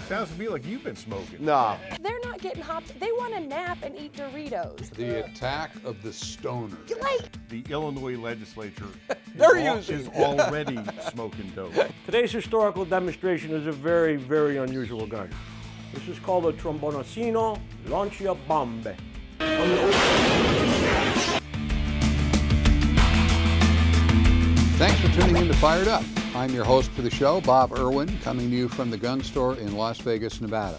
Sounds to me like you've been smoking. No. They're not getting hopped. They want to nap and eat Doritos. The attack of the stoner. The Illinois legislature They're is already smoking dope. Today's historical demonstration is a very, very unusual gun. This is called a Trombonacino Lancia Bombe. Thanks for tuning in to Fired Up. I'm your host for the show, Bob Irwin, coming to you from the gun store in Las Vegas, Nevada.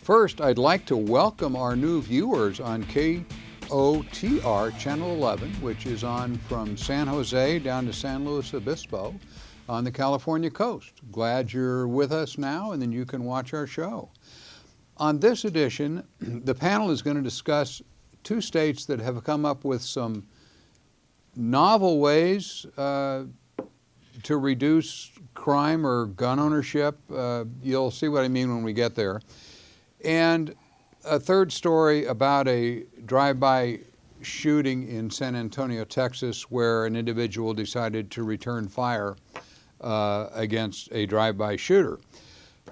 First, I'd like to welcome our new viewers on KOTR Channel 11, which is on from San Jose down to San Luis Obispo on the California coast. Glad you're with us now, and then you can watch our show. On this edition, the panel is going to discuss two states that have come up with some novel ways to reduce crime or gun ownership. You'll see what I mean when we get there. And a third story about a drive-by shooting in San Antonio, Texas, where an individual decided to return fire against a drive-by shooter.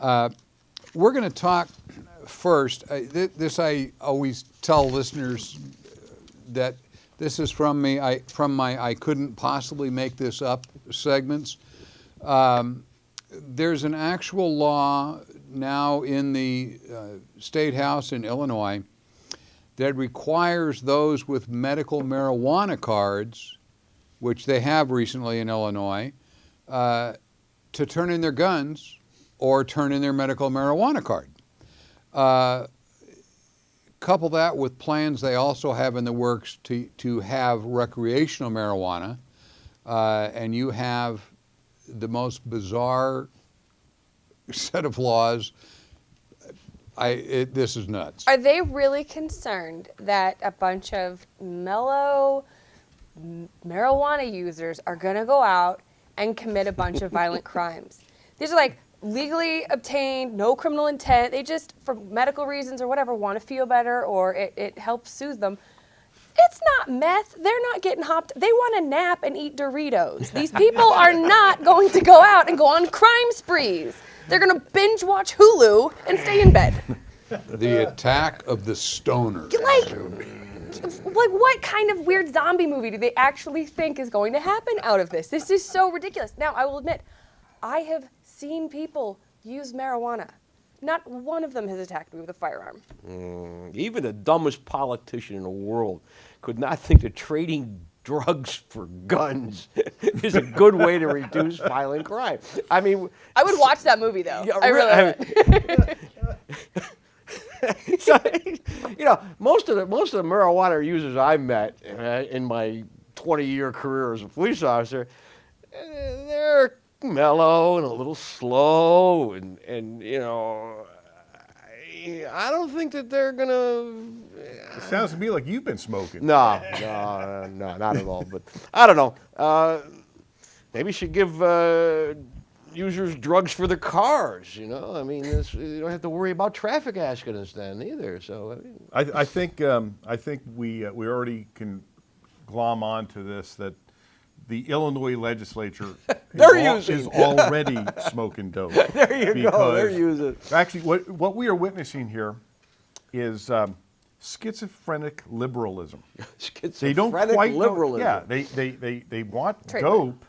We're going to talk first. I always tell listeners that this is from me, from my I couldn't possibly make this up segments. There's an actual law now in the State House in Illinois that requires those with medical marijuana cards, which they have recently in Illinois, to turn in their guns or turn in their medical marijuana card. Couple that with plans they also have in the works to have recreational marijuana, and you have the most bizarre set of laws. This is nuts. Are they really concerned that a bunch of mellow marijuana users are going to go out and commit a bunch of violent crimes? These are like legally obtained, no criminal intent. They just, for medical reasons or whatever, want to feel better, or it helps soothe them. It's not meth. They're not getting hopped. They want to nap and eat Doritos. These people are not going to go out and go on crime sprees. They're going to binge watch Hulu and stay in bed. The attack of the stoner. Like what kind of weird zombie movie do they actually think is going to happen out of this? This is so ridiculous. Now, I will admit, I have seen people use marijuana. Not one of them has attacked me with a firearm. Even the dumbest politician in the world could not think that trading drugs for guns is a good way to reduce violent crime. I mean, I would watch that movie though. Yeah, I really would. So, most of the marijuana users I met in my 20-year career as a police officer, they're mellow and a little slow, and I don't think that they're gonna. It sounds to me like you've been smoking. No, not at all. But I don't know. Maybe you should give users drugs for their cars. I mean, you don't have to worry about traffic accidents then either. So I think we already can glom onto this that the Illinois legislature is already smoking dope. There you go. They're using. Actually, what we are witnessing here is schizophrenic liberalism. They don't quite liberalism. Yeah, they want Trademark.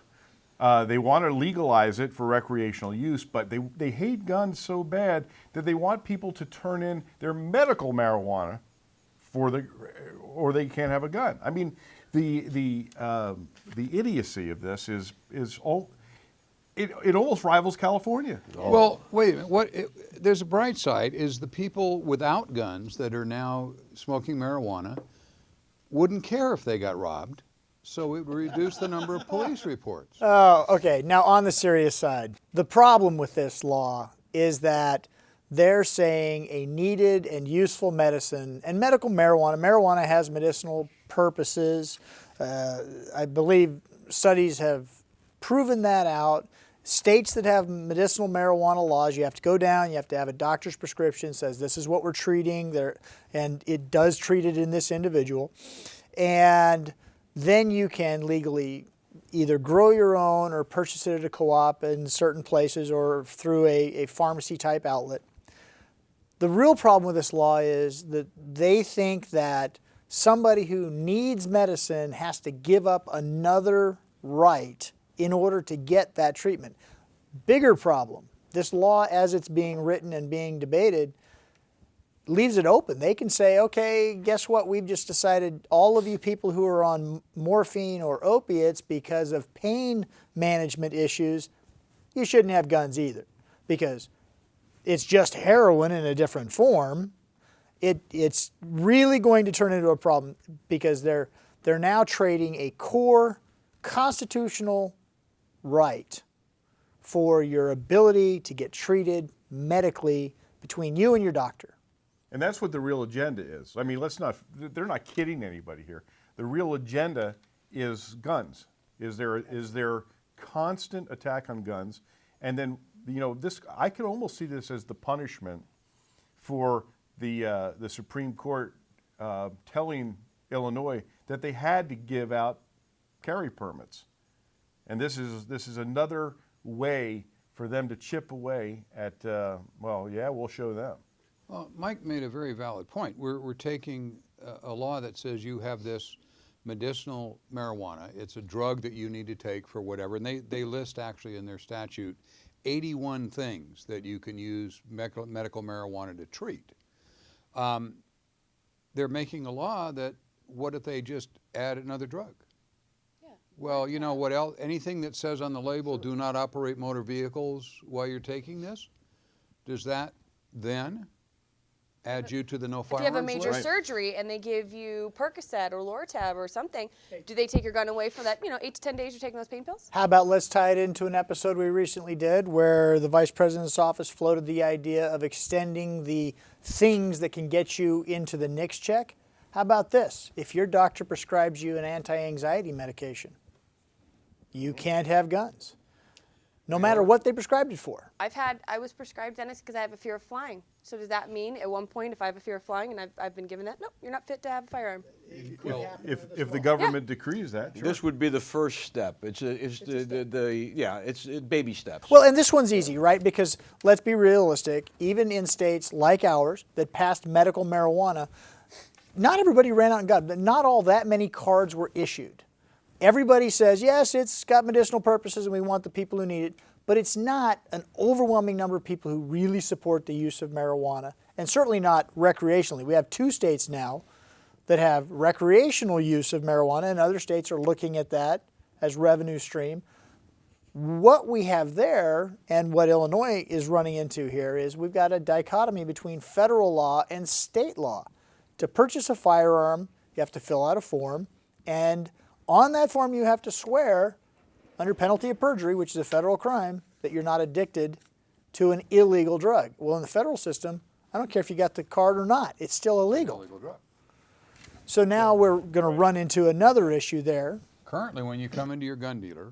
dope. They want to legalize it for recreational use, but they hate guns so bad that they want people to turn in their medical marijuana or they can't have a gun. I mean, the idiocy of this is all. It almost rivals California. Well, wait a minute. There's a bright side, is the people without guns that are now smoking marijuana wouldn't care if they got robbed, so it would reduce the number of police reports. Oh, okay. Now on the serious side, the problem with this law is that they're saying a needed and useful medicine, and medical marijuana has medicinal purposes. I believe studies have proven that out. States that have medicinal marijuana laws, you have to go down, you have to have a doctor's prescription, says this is what we're treating there, and it does treat it in this individual. And then you can legally either grow your own or purchase it at a co-op in certain places or through a pharmacy type outlet. The real problem with this law is that they think that somebody who needs medicine has to give up another right in order to get that treatment. Bigger problem, this law as it's being written and being debated leaves it open. They can say, okay, guess what? We've just decided all of you people who are on morphine or opiates because of pain management issues, you shouldn't have guns either, because it's just heroin in a different form. It's really going to turn into a problem because they're now trading a core constitutional right for your ability to get treated medically between you and your doctor. And that's what the real agenda is. I mean, they're not kidding anybody here. The real agenda is guns, is their constant attack on guns. And then, I could almost see this as the punishment for the Supreme Court telling Illinois that they had to give out carry permits. And this is another way for them to chip away at, we'll show them. Well, Mike made a very valid point. We're taking a law that says you have this medicinal marijuana. It's a drug that you need to take for whatever. And they list actually in their statute 81 things that you can use medical marijuana to treat. They're making a law that, what if they just add another drug? Yeah. Well, you know what else? Anything that says on the label, do not operate motor vehicles while you're taking this, does that then add you to the no If you firearms have a major list? surgery and they give you Percocet or Lortab or something, do they take your gun away for that, 8 to 10 days you're taking those pain pills? How about let's tie it into an episode we recently did where the Vice President's office floated the idea of extending the things that can get you into the NICS check. How about this? If your doctor prescribes you an anti-anxiety medication, you can't have guns, no matter what they prescribed it for. I was prescribed, Dennis, because I have a fear of flying. So does that mean at one point if I have a fear of flying and I've been given that, nope, you're not fit to have a firearm? If the government decrees that, sure. This would be the first step. It's baby steps. Well, and this one's easy, right? Because let's be realistic, even in states like ours that passed medical marijuana, not everybody ran out and got it. Not all that many cards were issued. Everybody says, yes, it's got medicinal purposes and we want the people who need it, but it's not an overwhelming number of people who really support the use of marijuana, and certainly not recreationally. We have 2 states now that have recreational use of marijuana, and other states are looking at that as revenue stream. What we have there, and what Illinois is running into here, is we've got a dichotomy between federal law and state law. To purchase a firearm, you have to fill out a form, and on that form you have to swear, under penalty of perjury, which is a federal crime, that you're not addicted to an illegal drug. Well, in the federal system, I don't care if you got the card or not, it's still illegal. Illegal drug. So now we're going to run into another issue there. Currently, when you come into your gun dealer,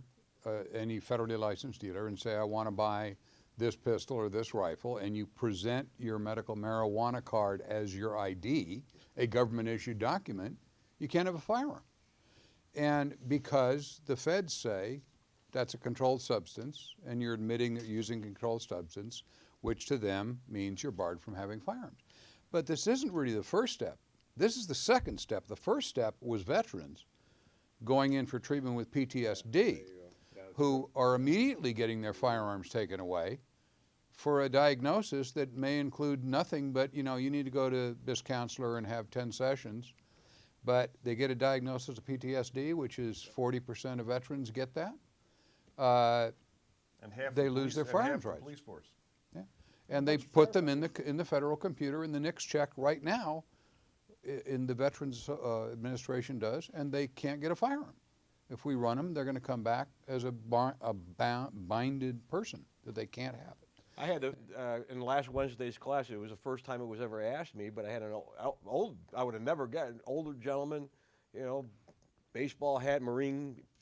any federally licensed dealer, and say, I want to buy this pistol or this rifle, and you present your medical marijuana card as your ID, a government-issued document, you can't have a firearm. And because the feds say that's a controlled substance, and you're admitting that you're using a controlled substance, which to them means you're barred from having firearms. But this isn't really the first step. This is the second step. The first step was veterans going in for treatment with PTSD, who are immediately getting their firearms taken away for a diagnosis that may include nothing but, you need to go to this counselor and have 10 sessions. But they get a diagnosis of PTSD, which is 40% of veterans get that. And they lose their firearms rights. Police force. Yeah. And they put them in the federal computer, in the NICS check right now, in the Veterans Administration does, and they can't get a firearm. If we run them, they're going to come back as a binded person, that they can't have it. I had in last Wednesday's class, it was the first time it was ever asked me, but I had an I would have never gotten an older gentleman, baseball hat,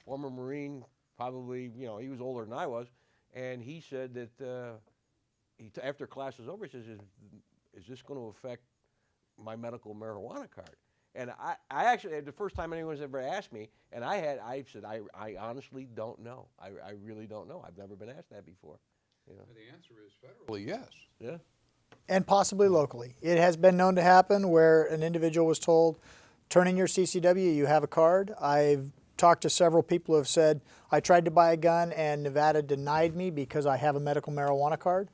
former Marine, probably, he was older than I was, and he said that after class was over, he says, is this going to affect my medical marijuana card? And I actually, the first time anyone's ever asked me, and I said, I honestly don't know. I really don't know. I've never been asked that before. The answer is federally yes. Yeah. and possibly locally. It has been known to happen where an individual was told, turn in your CCW, you have a card. I've talked to several people who have said, I tried to buy a gun and Nevada denied me because I have a medical marijuana card.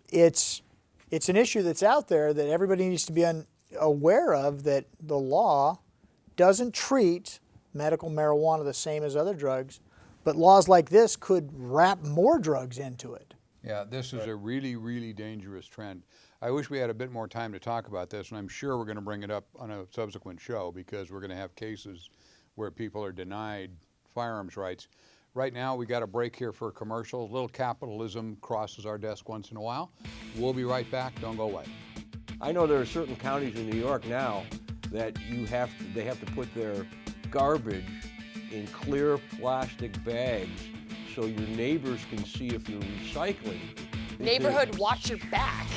It's an issue that's out there that everybody needs to be aware of, that the law doesn't treat medical marijuana the same as other drugs, but laws like this could wrap more drugs into it. Yeah, this is a really, really dangerous trend. I wish we had a bit more time to talk about this, and I'm sure we're going to bring it up on a subsequent show because we're going to have cases where people are denied firearms rights. Right now, we got a break here for a commercial. A little capitalism crosses our desk once in a while. We'll be right back. Don't go away. I know there are certain counties in New York now that they have to put their garbage in clear plastic bags so your neighbors can see if you're recycling. Neighborhood, watch your back.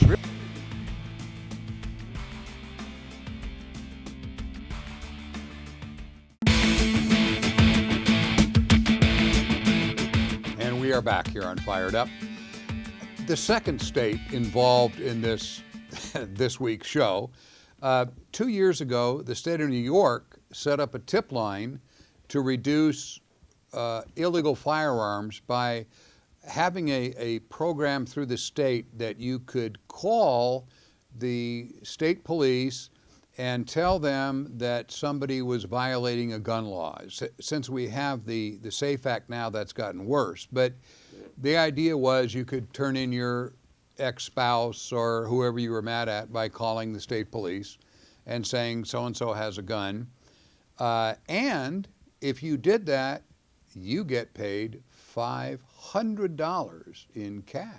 And we are back here on Fired Up. The second state involved in this this week's show, 2 years ago, the state of New York set up a tip line to reduce illegal firearms by having a program through the state that you could call the state police and tell them that somebody was violating a gun law. Since we have the SAFE Act now, that's gotten worse. But the idea was you could turn in your ex-spouse or whoever you were mad at by calling the state police and saying so-and-so has a gun. And if you did that, you get paid $500 in cash.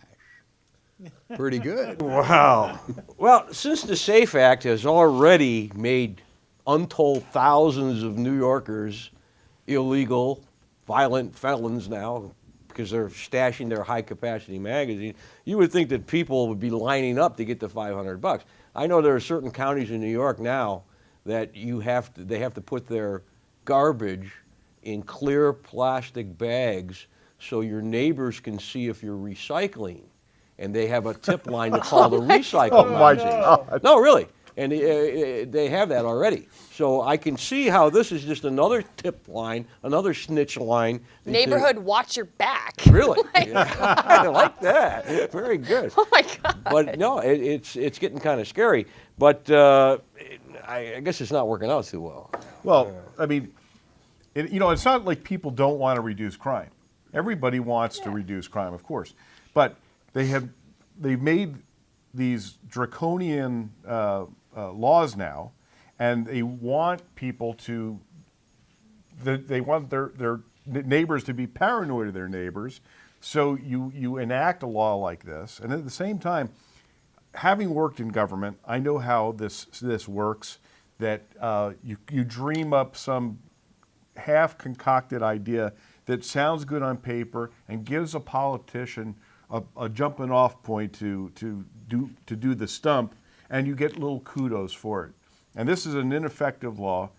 Pretty good. Wow. Well, since the SAFE Act has already made untold thousands of New Yorkers illegal, violent felons now because they're stashing their high-capacity magazine, you would think that people would be lining up to get the $500. I know there are certain counties in New York now that they have to put their garbage in clear plastic bags so your neighbors can see if you're recycling. And they have a tip line to call the recycle magazine. God. No, really. And they have that already. So I can see how this is just another tip line, another snitch line. Neighborhood, watch your back. Really? Yeah. I like that. Very good. Oh my God. But no, it's getting kind of scary. But I guess it's not working out too well. Well, I mean, it's not like people don't want to reduce crime. Everybody wants to reduce crime, of course. But they've made these draconian laws now, and they want people they want their neighbors to be paranoid of their neighbors. So you enact a law like this, and at the same time, having worked in government, I know how this works. That you dream up some half-concocted idea that sounds good on paper and gives a politician a jumping off point to do the stump, and you get little kudos for it. And this is an ineffective law.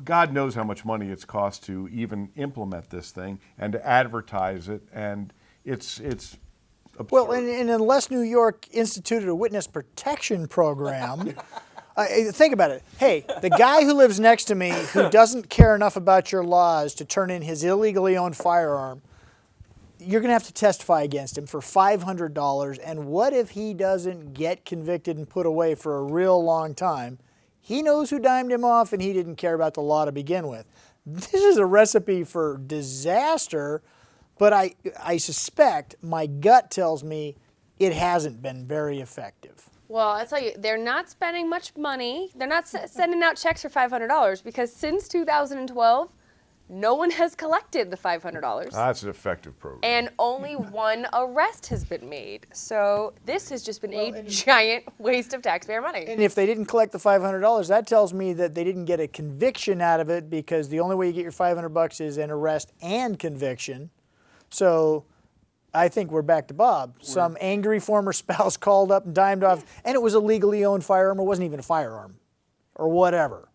God knows how much money it's cost to even implement this thing and to advertise it, and it's absurd. Well, and unless New York instituted a witness protection program, think about it. Hey, the guy who lives next to me who doesn't care enough about your laws to turn in his illegally owned firearm, you're going to have to testify against him for $500. And what if he doesn't get convicted and put away for a real long time? He knows who dimed him off, and he didn't care about the law to begin with. This is a recipe for disaster, but I suspect, my gut tells me, it hasn't been very effective. Well, I'll tell you, they're not spending much money. They're not sending out checks for $500 because since 2012, no one has collected the $500. That's an effective program. And only one arrest has been made. So this has just been a giant waste of taxpayer money. And if they didn't collect the $500, that tells me that they didn't get a conviction out of it, because the only way you get your $500 is an arrest and conviction. So I think we're back to Bob. Some angry former spouse called up and dimed off, and it was a legally owned firearm, or wasn't even a firearm, or whatever.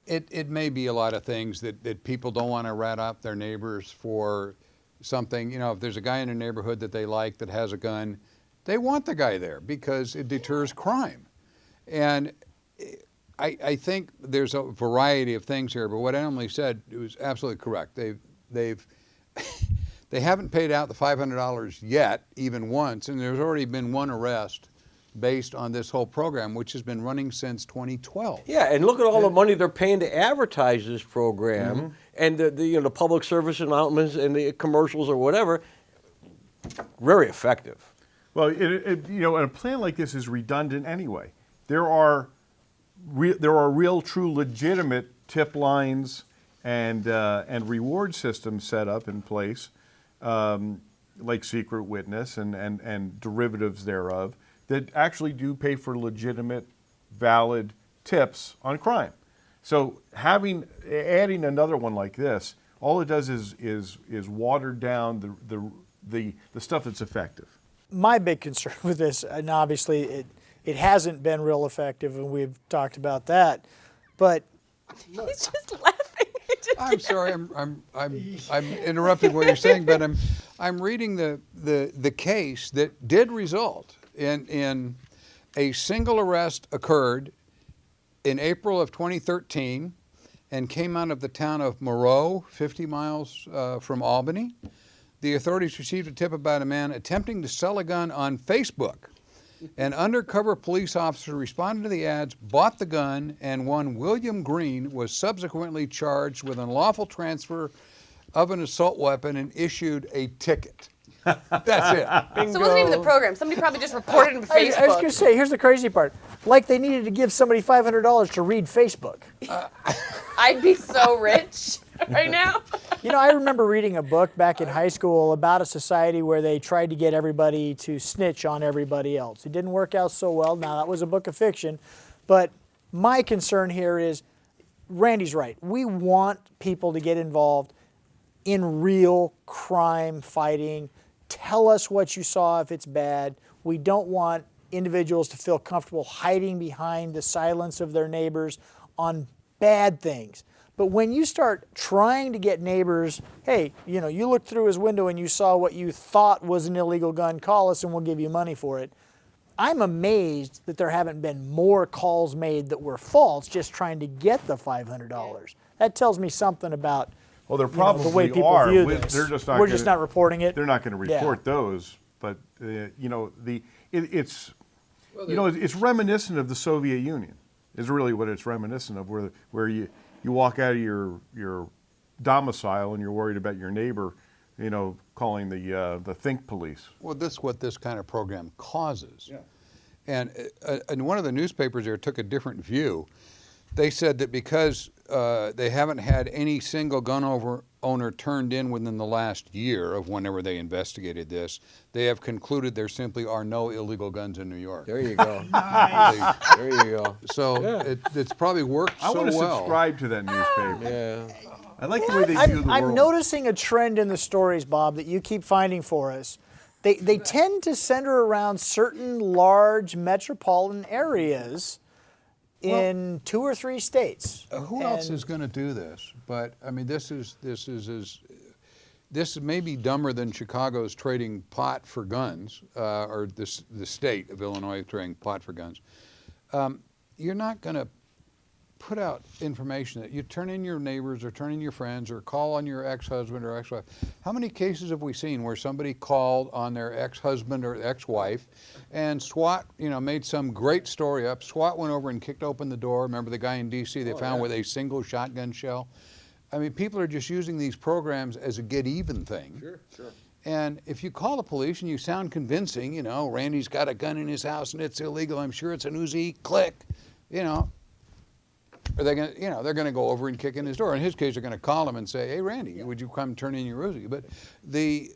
It may be a lot of things that people don't want to rat up their neighbors for something. If there's a guy in a neighborhood that they like that has a gun, They want the guy there because it deters crime. And I think there's a variety of things here, but what Emily said was absolutely correct. They haven't paid out the $500 yet, even once, and there's already been one arrest based on this whole program, which has been running since 2012. Yeah, and look at all the money they're paying to advertise this program, and the public service announcements and the commercials or whatever. Very effective. Well, and a plan like this is redundant anyway. There are real, true, legitimate tip lines and reward systems set up in place, like secret witness and derivatives thereof, that actually do pay for legitimate, valid tips on crime. So adding another one like this, all it does is water down the stuff that's effective. My big concern with this, and obviously it hasn't been real effective, and we've talked about that, but He's just laughing. I'm sorry, I'm interrupting what you're saying, but I'm reading the case that did result in a single arrest occurred in April of 2013 and came out of the town of Moreau, 50 miles from Albany. The authorities received a tip about a man attempting to sell a gun on Facebook. An undercover police officer responded to the ads, bought the gun, and one William Green was subsequently charged with unlawful transfer of an assault weapon and issued a ticket. That's it. So it wasn't even the program. Somebody probably just reported to Facebook. I was going to say, here's the crazy part. Like they needed to give somebody $500 to read Facebook. I'd be so rich right now. I remember reading a book back in high school about a society where they tried to get everybody to snitch on everybody else. It didn't work out so well. Now, that was a book of fiction. But my concern here is, Randy's right. We want people to get involved in real crime fighting. Tell us what you saw if it's bad. We don't want individuals to feel comfortable hiding behind the silence of their neighbors on bad things. But when you start trying to get neighbors, hey, you looked through his window and you saw what you thought was an illegal gun, call us and we'll give you money for it. I'm amazed that there haven't been more calls made that were false just trying to get the $500. That tells me something about Well, there probably the way people are. view this. They're just not We're just not reporting it. They're not going to report those. But it's reminiscent of the Soviet Union. Is really what it's reminiscent of, where you walk out of your domicile and you're worried about your neighbor, calling the think police. Well, this is what this kind of program causes. Yeah. And one of the newspapers there took a different view. They said that because they haven't had any single gun owner turned in within the last year of whenever they investigated this, they have concluded there simply are no illegal guns in New York. There you go. Nice. There you go. So Yeah. it's probably worked so well. I want to subscribe to that newspaper. Yeah. I like the way they view the world. I'm noticing a trend in the stories, Bob, that you keep finding for us. They tend to center around certain large metropolitan areas in 2 or 3 states. Who else is going to do this? But I mean, this may be dumber than Chicago's trading pot for guns, or the state of Illinois trading pot for guns. You're not going to put out information that you turn in your neighbors or turn in your friends or call on your ex-husband or ex-wife. How many cases have we seen where somebody called on their ex-husband or ex-wife and SWAT, made some great story up. SWAT went over and kicked open the door. Remember the guy in D.C. they found with a single shotgun shell? I mean, people are just using these programs as a get-even thing. Sure. And if you call the police and you sound convincing, Randy's got a gun in his house and it's illegal, I'm sure it's an Uzi, click, are they going to, they're going to go over and kick in his door. In his case, they're going to call him and say, hey, Randy, would you come turn in your Uzi? But the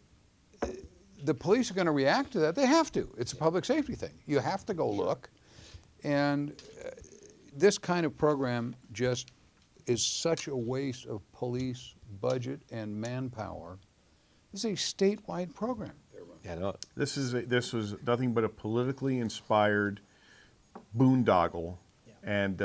police are going to react to that. They have to. It's a public safety thing. You have to go look. And this kind of program just is such a waste of police budget and manpower. This is a statewide program. Yeah, no. This was nothing but a politically inspired boondoggle And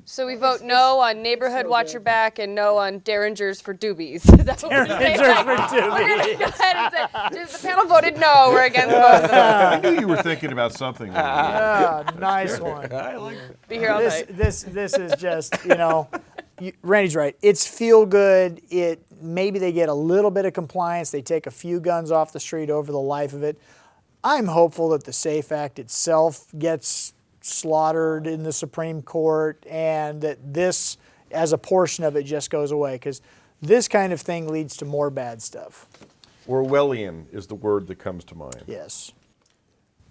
So we vote no on neighborhood watch your back and no on derringers for doobies. Is that what we're saying? Derringers for We're gonna doobies. go ahead and say, just the panel voted no. We're against both of them. I knew you were thinking about something. there. Yeah, nice one. I like that. Be here all night. This is just, Randy's right. It's feel good. Maybe they get a little bit of compliance. They take a few guns off the street over the life of it. I'm hopeful that the SAFE Act itself gets slaughtered in the Supreme Court and that this, as a portion of it, just goes away, because this kind of thing leads to more bad stuff. Orwellian is the word that comes to mind. Yes.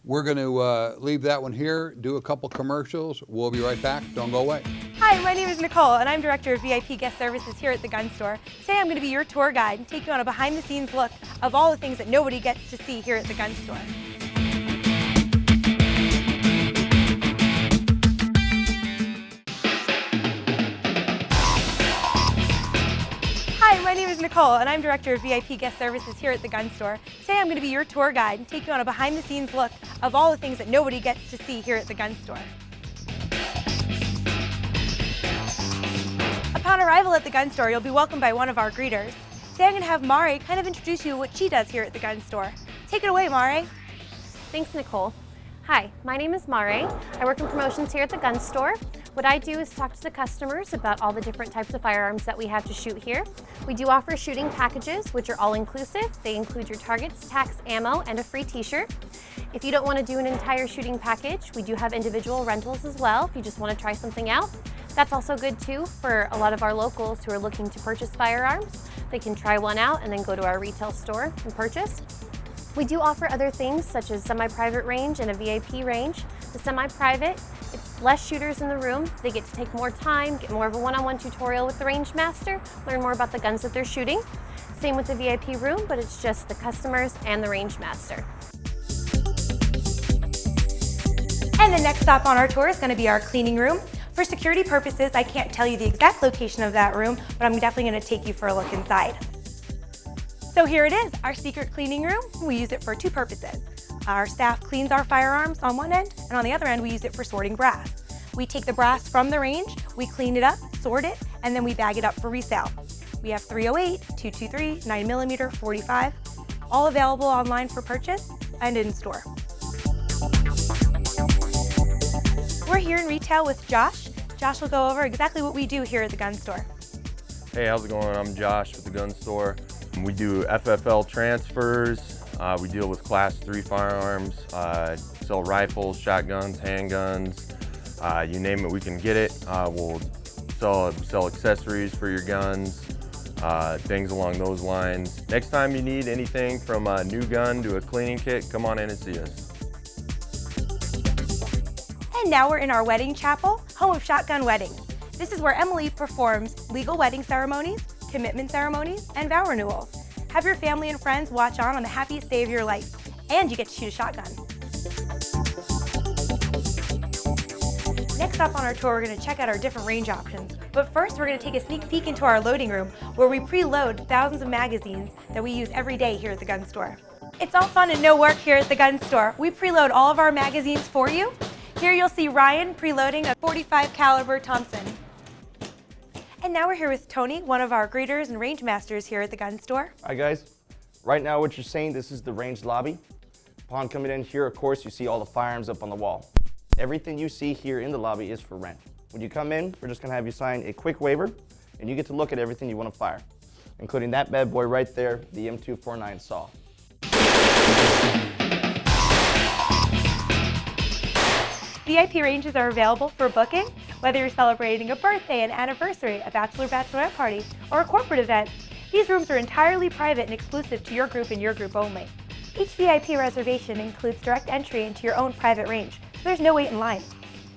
We're going to leave that one here, do a couple commercials. We'll be right back. Don't go away. Hi, my name is Nicole, and I'm Director of VIP Guest Services here at the Gun Store. Today I'm going to be your tour guide and take you on a behind-the-scenes look of all the things that nobody gets to see here at the Gun Store. Hi, my name is Nicole, and I'm Director of VIP Guest Services here at the Gun Store. Today I'm going to be your tour guide and take you on a behind-the-scenes look of all the things that nobody gets to see here at the Gun Store. Upon arrival at the Gun Store, you'll be welcomed by one of our greeters. Today I'm going to have Mare kind of introduce you to what she does here at the Gun Store. Take it away, Mare. Thanks, Nicole. Hi, my name is Mare. I work in promotions here at the Gun Store. What I do is talk to the customers about all the different types of firearms that we have to shoot here. We do offer shooting packages, which are all inclusive. They include your targets, tax, ammo, and a free t-shirt. If you don't want to do an entire shooting package, we do have individual rentals as well if you just want to try something out. That's also good too for a lot of our locals who are looking to purchase firearms. They can try one out and then go to our retail store and purchase. We do offer other things such as semi-private range and a VIP range. The semi-private, it's less shooters in the room. They get to take more time, get more of a one-on-one tutorial with the range master, learn more about the guns that they're shooting. Same with the VIP room, but it's just the customers and the range master. And the next stop on our tour is going to be our cleaning room. For security purposes, I can't tell you the exact location of that room, but I'm definitely going to take you for a look inside. So here it is, our secret cleaning room. We use it for two purposes. Our staff cleans our firearms on one end, and on the other end, we use it for sorting brass. We take the brass from the range, we clean it up, sort it, and then we bag it up for resale. We have 308, 223, 9mm, 45, all available online for purchase and in store. We're here in retail with Josh. Josh will go over exactly what we do here at the Gun Store. Hey, how's it going? I'm Josh with the Gun Store. We do FFL transfers. We deal with Class 3 firearms, sell rifles, shotguns, handguns, you name it, we can get it. We'll sell accessories for your guns, things along those lines. Next time you need anything from a new gun to a cleaning kit, come on in and see us. And now we're in our wedding chapel, home of shotgun weddings. This is where Emily performs legal wedding ceremonies, commitment ceremonies, and vow renewals. Have your family and friends watch on the happiest day of your life, and you get to shoot a shotgun. Next up on our tour, we're going to check out our different range options. But first, we're going to take a sneak peek into our loading room, where we preload thousands of magazines that we use every day here at the Gun Store. It's all fun and no work here at the Gun Store. We preload all of our magazines for you. Here you'll see Ryan preloading a .45 caliber Thompson. And now we're here with Tony, one of our greeters and range masters here at the Gun Store. Hi guys, right now what you're seeing, this is the range lobby. Upon coming in here, of course, you see all the firearms up on the wall. Everything you see here in the lobby is for rent. When you come in, we're just gonna have you sign a quick waiver and you get to look at everything you wanna fire, including that bad boy right there, the M249 saw. VIP ranges are available for booking, whether you're celebrating a birthday, an anniversary, a bachelorette party, or a corporate event. These rooms are entirely private and exclusive to your group and your group only. Each VIP reservation includes direct entry into your own private range, so there's no wait in line.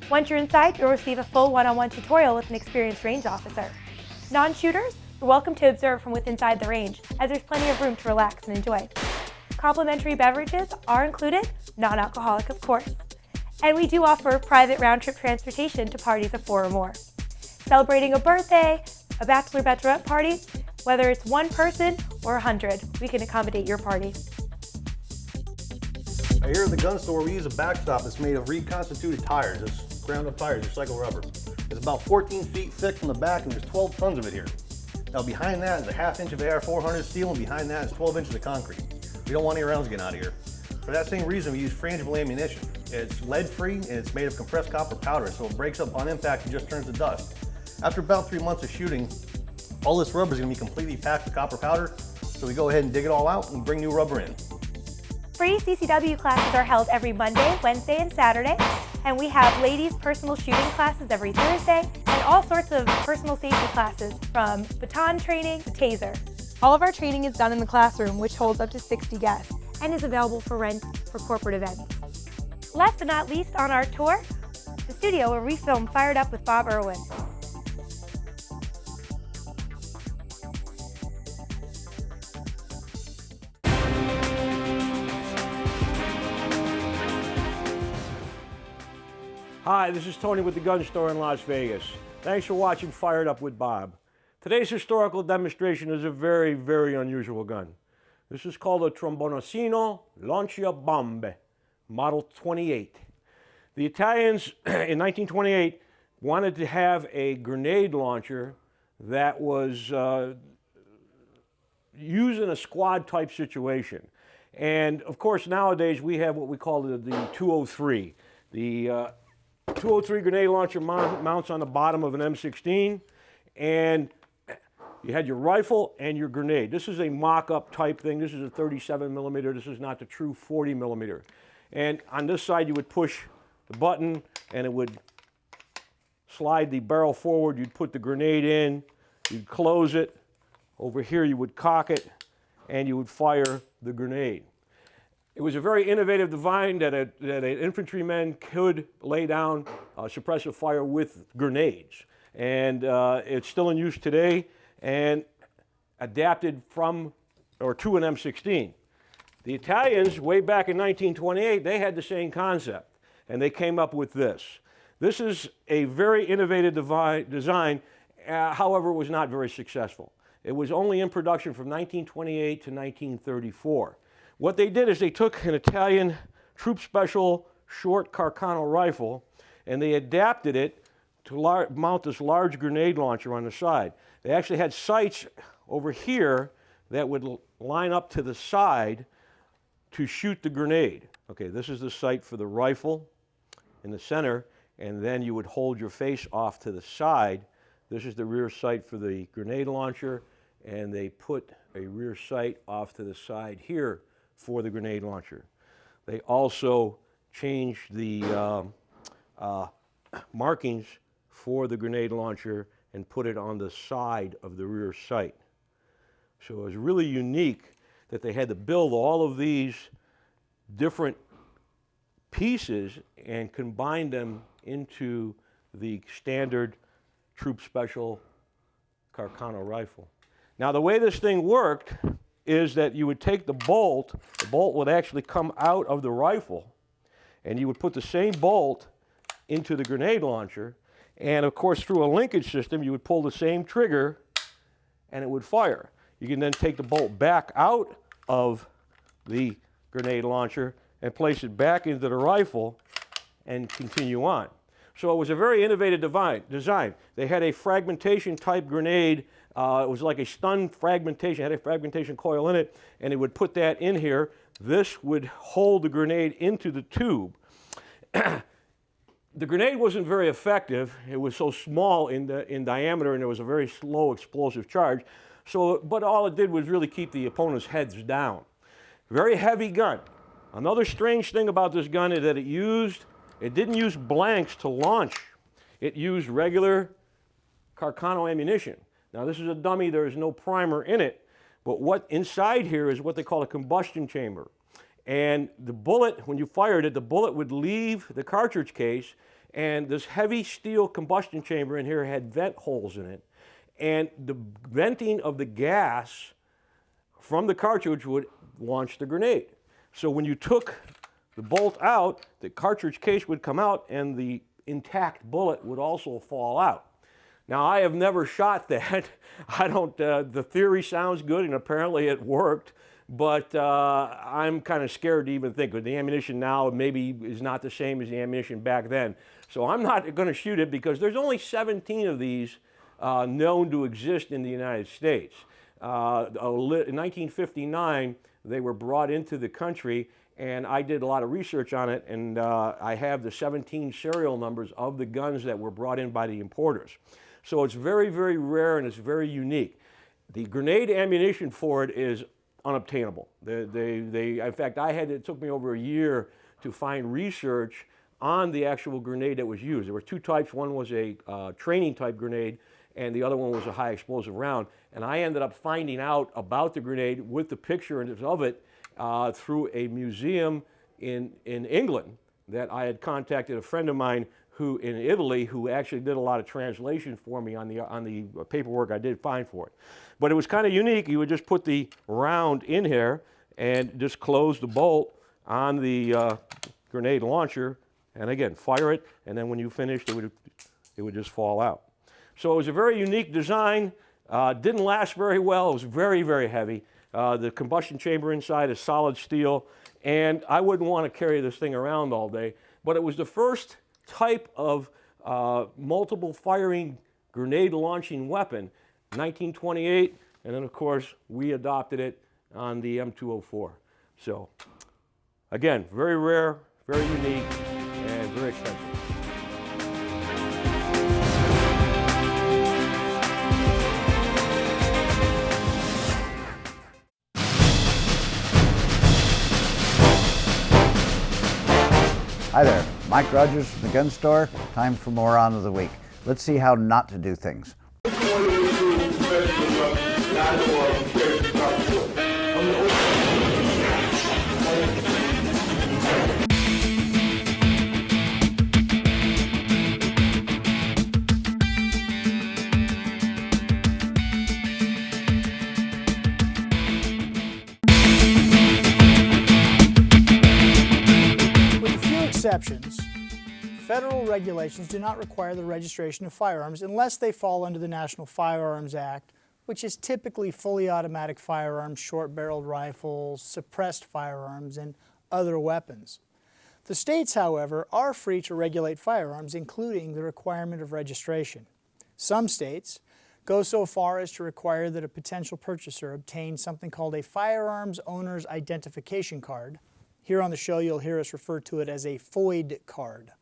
Once you're inside, you'll receive a full one-on-one tutorial with an experienced range officer. Non-shooters, you're welcome to observe from within inside the range, as there's plenty of room to relax and enjoy. Complimentary beverages are included, non-alcoholic of course. And we do offer private round-trip transportation to parties of 4 or more. Celebrating a birthday, a bachelor-bachelorette party, whether it's one person or 100, we can accommodate your party. Here at the Gun Store, we use a backstop that's made of reconstituted tires. It's ground up tires, recycled rubber. It's about 14 feet thick from the back, and there's 12 tons of it here. Now behind that is a ½ inch of AR400 steel, and behind that is 12 inches of concrete. We don't want any rounds getting out of here. For that same reason, we use frangible ammunition. It's lead-free, and it's made of compressed copper powder, so it breaks up on impact and just turns to dust. After about 3 months of shooting, all this rubber is going to be completely packed with copper powder, so we go ahead and dig it all out and bring new rubber in. Free CCW classes are held every Monday, Wednesday, and Saturday, and we have ladies' personal shooting classes every Thursday, and all sorts of personal safety classes, from baton training to taser. All of our training is done in the classroom, which holds up to 60 guests, and is available for rent for corporate events. Last but not least on our tour, the studio where we filmed Fired Up with Bob Irwin. Hi, this is Tony with the Gun Store in Las Vegas. Thanks for watching Fired Up with Bob. Today's historical demonstration is a very, very unusual gun. This is called a Tromboncino Lancia Bombe, Model 28. The Italians in 1928 wanted to have a grenade launcher that was used in a squad type situation. And of course nowadays we have what we call the 203. The 203 grenade launcher mounts on the bottom of an M16, and you had your rifle and your grenade. This is a mock-up type thing. This is a 37 millimeter. This is not the true 40 millimeter. And on this side you would push the button and it would slide the barrel forward. You'd put the grenade in, you'd close it. Over here you would cock it and you would fire the grenade. It was a very innovative design that an infantryman could lay down suppressive fire with grenades. And it's still in use today and adapted from or to an M16. The Italians, way back in 1928, they had the same concept, and they came up with this. This is a very innovative design, however, it was not very successful. It was only in production from 1928 to 1934. What they did is they took an Italian Troop Special short Carcano rifle and they adapted it to mount this large grenade launcher on the side. They actually had sights over here that would line up to the side to shoot the grenade. Okay, this is the sight for the rifle in the center, and then you would hold your face off to the side. This is the rear sight for the grenade launcher, and they put a rear sight off to the side here for the grenade launcher. They also changed the markings for the grenade launcher and put it on the side of the rear sight. So it was really unique that they had to build all of these different pieces and combine them into the standard Troop Special Carcano rifle. Now the way this thing worked is that you would take the bolt would actually come out of the rifle, and you would put the same bolt into the grenade launcher, and of course through a linkage system you would pull the same trigger and it would fire. You can then take the bolt back out of the grenade launcher and place it back into the rifle and continue on. So it was a very innovative design. They had a fragmentation type grenade. It was like a stun fragmentation, it had a fragmentation coil in it, and it would put that in here. This would hold the grenade into the tube. The grenade wasn't very effective. It was so small in diameter, and it was a very slow explosive charge. But all it did was really keep the opponent's heads down. Very heavy gun. Another strange thing about this gun is that it didn't use blanks to launch. It used regular Carcano ammunition. Now this is a dummy, there is no primer in it, but what inside here is what they call a combustion chamber. And the bullet, when you fired it, the bullet would leave the cartridge case, and this heavy steel combustion chamber in here had vent holes in it. And the venting of the gas from the cartridge would launch the grenade. So when you took the bolt out, the cartridge case would come out and the intact bullet would also fall out. Now I have never shot that. The theory sounds good and apparently it worked, but I'm kind of scared to even think, because the ammunition now maybe is not the same as the ammunition back then. So I'm not going to shoot it, because there's only 17 of these known to exist in the United States. In 1959, they were brought into the country, and I did a lot of research on it, and I have the 17 serial numbers of the guns that were brought in by the importers. So it's very, very rare, and it's very unique. The grenade ammunition for it is unobtainable. In fact, it took me over a year to find research on the actual grenade that was used. There were two types. One was a training type grenade, and the other one was a high explosive round. And I ended up finding out about the grenade with the picture of it through a museum in England that I had contacted a friend of mine in Italy, who actually did a lot of translation for me on the paperwork I did find for it. But it was kind of unique. You would just put the round in here and just close the bolt on the grenade launcher, and again, fire it, and then when you finished, it would just fall out. So it was a very unique design. Didn't last very well. It was very, very heavy. The combustion chamber inside is solid steel, and I wouldn't want to carry this thing around all day, but it was the first type of multiple firing grenade launching weapon, 1928, and then of course we adopted it on the M204. So again, very rare, very unique, and very expensive. Hi there, Mike Rogers from the Gun Store. Time for Moron of the Week. Let's see how not to do things. Exceptions, federal regulations do not require the registration of firearms unless they fall under the National Firearms Act, which is typically fully automatic firearms, short-barreled rifles, suppressed firearms, and other weapons. The states, however, are free to regulate firearms, including the requirement of registration. Some states go so far as to require that a potential purchaser obtain something called a Firearms Owner's Identification Card. Here on the show, you'll hear us refer to it as a FOID card,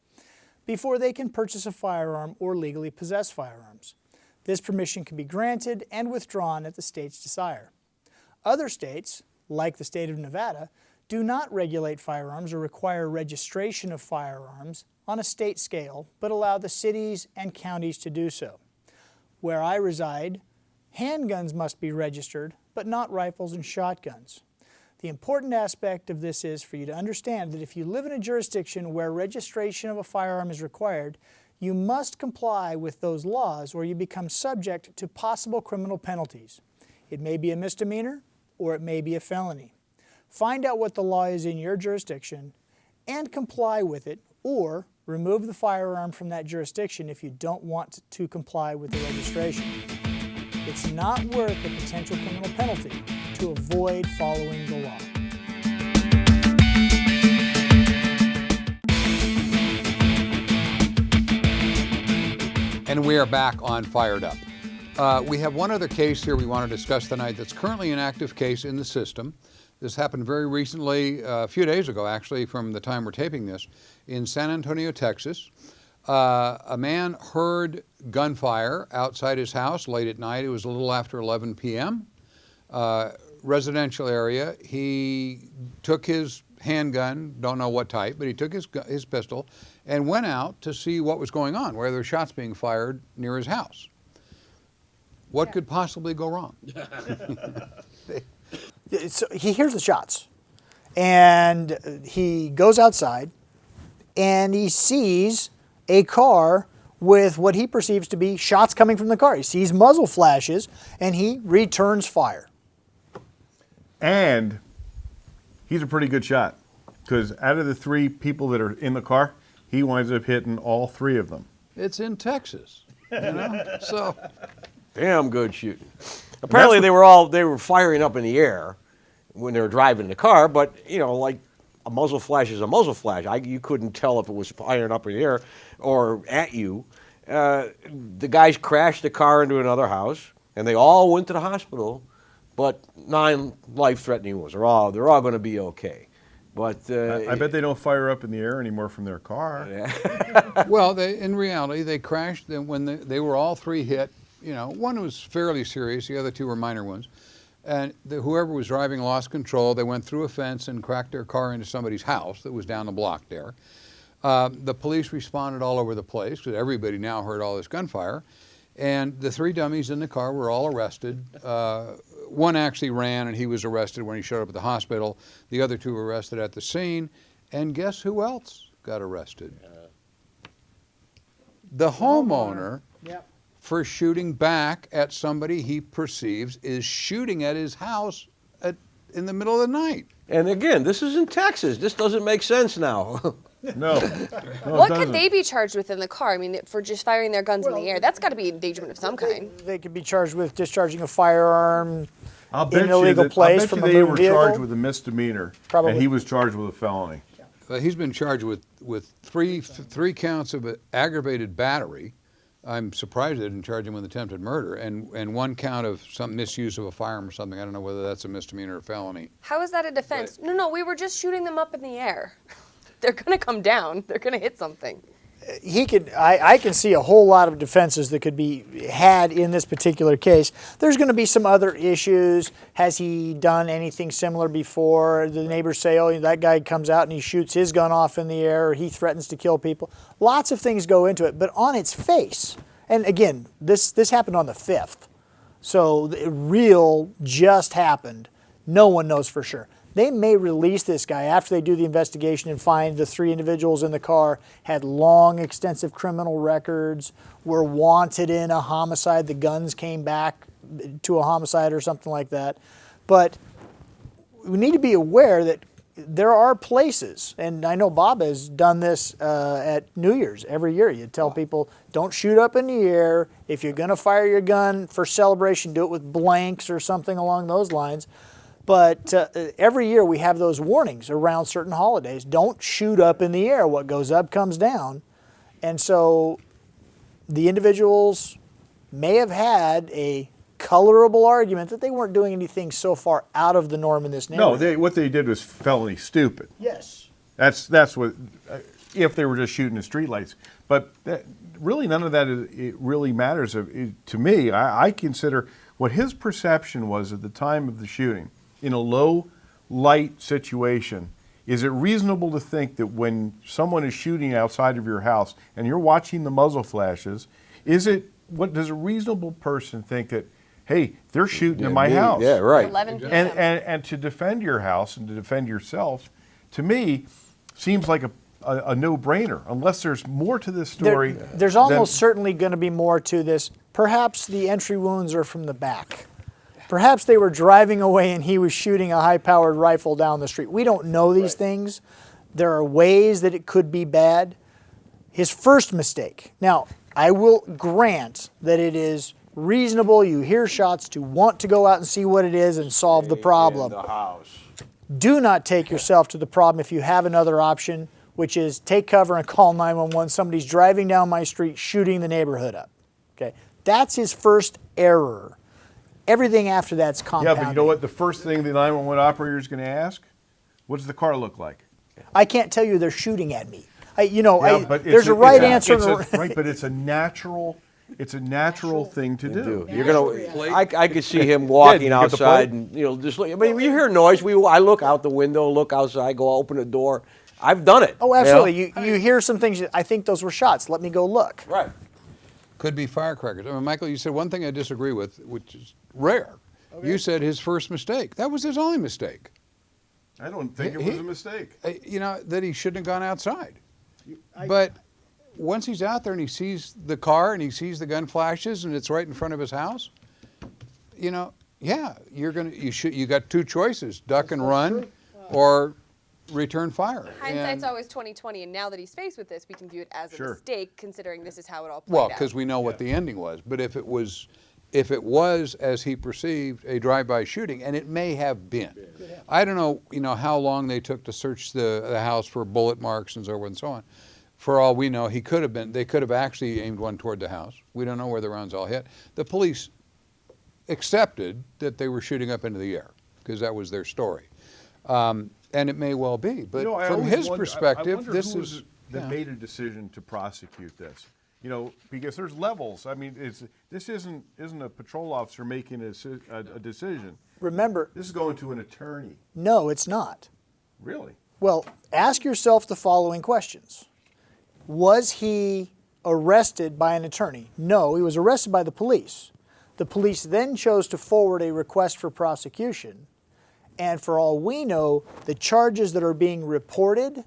before they can purchase a firearm or legally possess firearms. This permission can be granted and withdrawn at the state's desire. Other states, like the state of Nevada, do not regulate firearms or require registration of firearms on a state scale, but allow the cities and counties to do so. Where I reside, handguns must be registered, but not rifles and shotguns. The important aspect of this is for you to understand that if you live in a jurisdiction where registration of a firearm is required, you must comply with those laws or you become subject to possible criminal penalties. It may be a misdemeanor or it may be a felony. Find out what the law is in your jurisdiction and comply with it, or remove the firearm from that jurisdiction if you don't want to comply with the registration. It's not worth the potential criminal penalty to avoid following the law. And we are back on Fired Up. We have one other case here we want to discuss tonight that's currently an active case in the system. This happened very recently, a few days ago actually, from the time we're taping this, in San Antonio, Texas. A man heard gunfire outside his house late at night. It was a little after 11 p.m. Residential area. He took his handgun, don't know what type, but he took his pistol and went out to see what was going on, where there were shots being fired near his house. What could possibly go wrong? So he hears the shots, and he goes outside, and he sees a car with what he perceives to be shots coming from the car. He sees muzzle flashes, and he returns fire. And he's a pretty good shot, because out of the three people that are in the car, he winds up hitting all three of them. It's in Texas, you know? So damn good shooting. Apparently they were firing up in the air when they were driving the car, but you know, like a muzzle flash is a muzzle flash. You couldn't tell if it was firing up in the air or at you. The guys crashed the car into another house, and they all went to the hospital, but 9 life-threatening ones. They're all going to be okay. But I bet they don't fire up in the air anymore from their car. Well, in reality, they crashed when they were all 3 hit. You know, one was fairly serious, the other 2 were minor ones. And whoever was driving lost control. They went through a fence and cracked their car into somebody's house that was down the block there. The police responded all over the place because everybody now heard all this gunfire. And the 3 dummies in the car were all arrested. One actually ran and he was arrested when he showed up at the hospital. The other 2 were arrested at the scene. And guess who else got arrested? The homeowner. Yep. For shooting back at somebody he perceives is shooting at his house in the middle of the night. And again, this is in Texas. This doesn't make sense now. No. What could they be charged with in the car? I mean, for just firing their guns in the air, that's got to be endangerment of some kind. They could be charged with discharging a firearm I'll bet in an illegal place from a they moved were vehicle. charged with a misdemeanor, Probably. and he was charged with a felony. He's been charged with three counts of aggravated battery. I'm surprised they didn't charge him with attempted murder, and 1 count of some misuse of a firearm or something. I don't know whether that's a misdemeanor or felony. How is that a defense? No, we were just shooting them up in the air. They're going to come down. They're going to hit something. I can see a whole lot of defenses that could be had in this particular case. There's going to be some other issues. Has he done anything similar before? The neighbors say, oh, that guy comes out and he shoots his gun off in the air, or he threatens to kill people. Lots of things go into it, but on its face, and again, this happened on the 5th, so the real just happened. No one knows for sure. They may release this guy after they do the investigation and find the 3 individuals in the car had long, extensive criminal records, were wanted in a homicide. The guns came back to a homicide or something like that. But we need to be aware that there are places, and I know Bob has done this at New Year's every year. You tell people, don't shoot up in the air. If you're going to fire your gun for celebration, do it with blanks or something along those lines. But every year we have those warnings around certain holidays. Don't shoot up in the air. What goes up comes down. And so the individuals may have had a colorable argument that they weren't doing anything so far out of the norm in this neighborhood. No, what they did was felony stupid. Yes. That's what, if they were just shooting the streetlights. But really none of that it really matters. To me, I consider what his perception was at the time of the shooting. In a low light situation, is it reasonable to think that when someone is shooting outside of your house and you're watching the muzzle flashes, does a reasonable person think that, hey, they're shooting in my house? Yeah, right. 11 p.m. And to defend your house and to defend yourself, to me, seems like a no-brainer, unless there's more to this story. There's almost certainly going to be more to this. Perhaps the entry wounds are from the back. Perhaps they were driving away and he was shooting a high-powered rifle down the street. We don't know these things. There are ways that it could be bad. His first mistake. Now, I will grant that it is reasonable, you hear shots, to want to go out and see what it is and solve the problem. In the house. Do not take yourself to the problem if you have another option, which is take cover and call 911. Somebody's driving down my street shooting the neighborhood up. Okay, that's his first error. Everything after that's compounded. Yeah, but you know what? The first thing the 911 operator is going to ask, what does the car look like? I can't tell you they're shooting at me. But there's a right answer. Right, but it's a natural thing to do. You're gonna. I could see him walking outside and just look. I mean, you hear noise. I look out the window, look outside, go open the door. I've done it. Oh, absolutely. You hear some things. I think those were shots. Let me go look. Right. Could be firecrackers. I mean, Michael, you said one thing I disagree with, which is rare. Okay. You said his first mistake. That was his only mistake. I don't think it was a mistake. That he shouldn't have gone outside. But once he's out there and he sees the car and he sees the gun flashes and it's right in front of his house, you got 2 choices: duck and run, or return fire. Hindsight's always 20/20, and now that he's faced with this, we can view it as a mistake, considering this is how it all played out. Well, because we know what the ending was. But if it was if it was, as he perceived, a drive-by shooting, and it may have been. I don't know, how long they took to search the house for bullet marks and so forth and so on. For all we know, they could have actually aimed one toward the house. We don't know where the rounds all hit. The police accepted that they were shooting up into the air because that was their story. And it may well be, but from his perspective, this is that made a decision to prosecute this. Because there's levels. I mean, this isn't a patrol officer making a decision. Remember, this is going to an attorney. No, it's not. Really? Well, ask yourself the following questions. Was he arrested by an attorney? No, he was arrested by the police. The police then chose to forward a request for prosecution. And for all we know, the charges that are being reported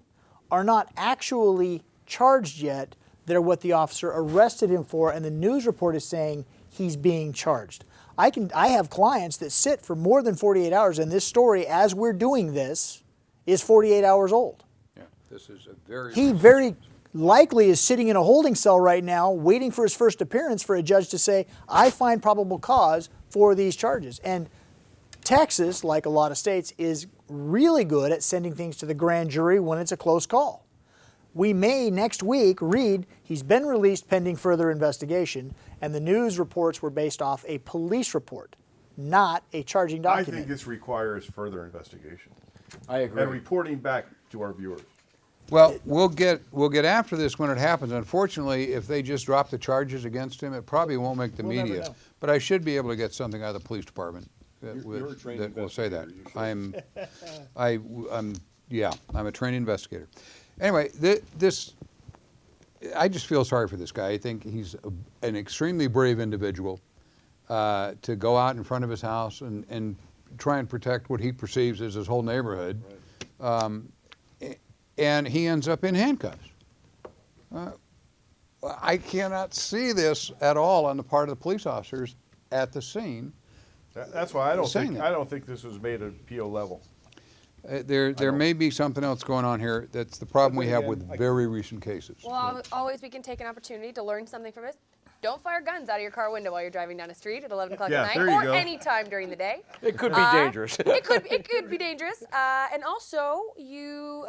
are not actually charged yet. They're what the officer arrested him for, and the news report is saying he's being charged. I have clients that sit for more than 48 hours, and this story, as we're doing this, is 48 hours old. Yeah, this is a very... He very likely is sitting in a holding cell right now, waiting for his first appearance for a judge to say, I find probable cause for these charges. And Texas, like a lot of states, is really good at sending things to the grand jury when it's a close call. We may next week read he's been released pending further investigation, and the news reports were based off a police report, not a charging document. I think this requires further investigation. I agree. And reporting back to our viewers. Well, we'll get after this when it happens. Unfortunately, if they just drop the charges against him, it probably won't make the media. But I should be able to get something out of the police department that will say that. I'm a trained investigator. Anyway, I just feel sorry for this guy. I think he's an extremely brave individual to go out in front of his house and try and protect what he perceives as his whole neighborhood. Right. And he ends up in handcuffs. I cannot see this at all on the part of the police officers at the scene. That's why I don't think this was made at PO level. There may be something else going on here. That's the problem we have with very recent cases. Well, always we can take an opportunity to learn something from this. Don't fire guns out of your car window while you're driving down a street at 11 o'clock at night or any time during the day. It could be dangerous. It could be dangerous. And also, you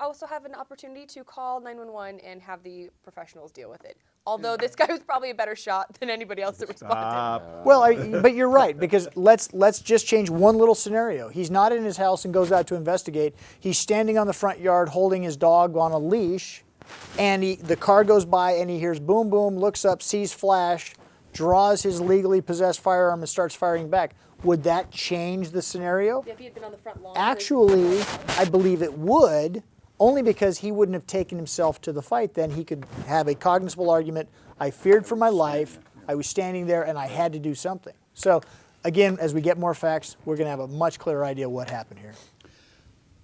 also have an opportunity to call 911 and have the professionals deal with it. Although this guy was probably a better shot than anybody else that responded. Well, but you're right, because let's just change one little scenario. He's not in his house and goes out to investigate. He's standing on the front yard holding his dog on a leash, and the car goes by and he hears boom, boom, looks up, sees flash, draws his legally possessed firearm and starts firing back. Would that change the scenario? If he had been on the front lawn. Actually, I believe it would, only because he wouldn't have taken himself to the fight. Then he could have a cognizable argument. I feared for my life. I was standing there and I had to do something. So again, as we get more facts, we're going to have a much clearer idea what happened here.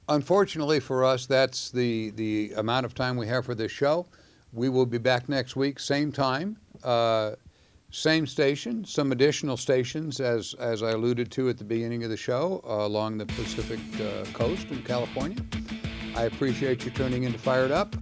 Unfortunately for us, that's the amount of time we have for this show. We will be back next week, same time, same station, some additional stations, as I alluded to at the beginning of the show, along the Pacific coast in California. I appreciate you tuning in to Fired Up.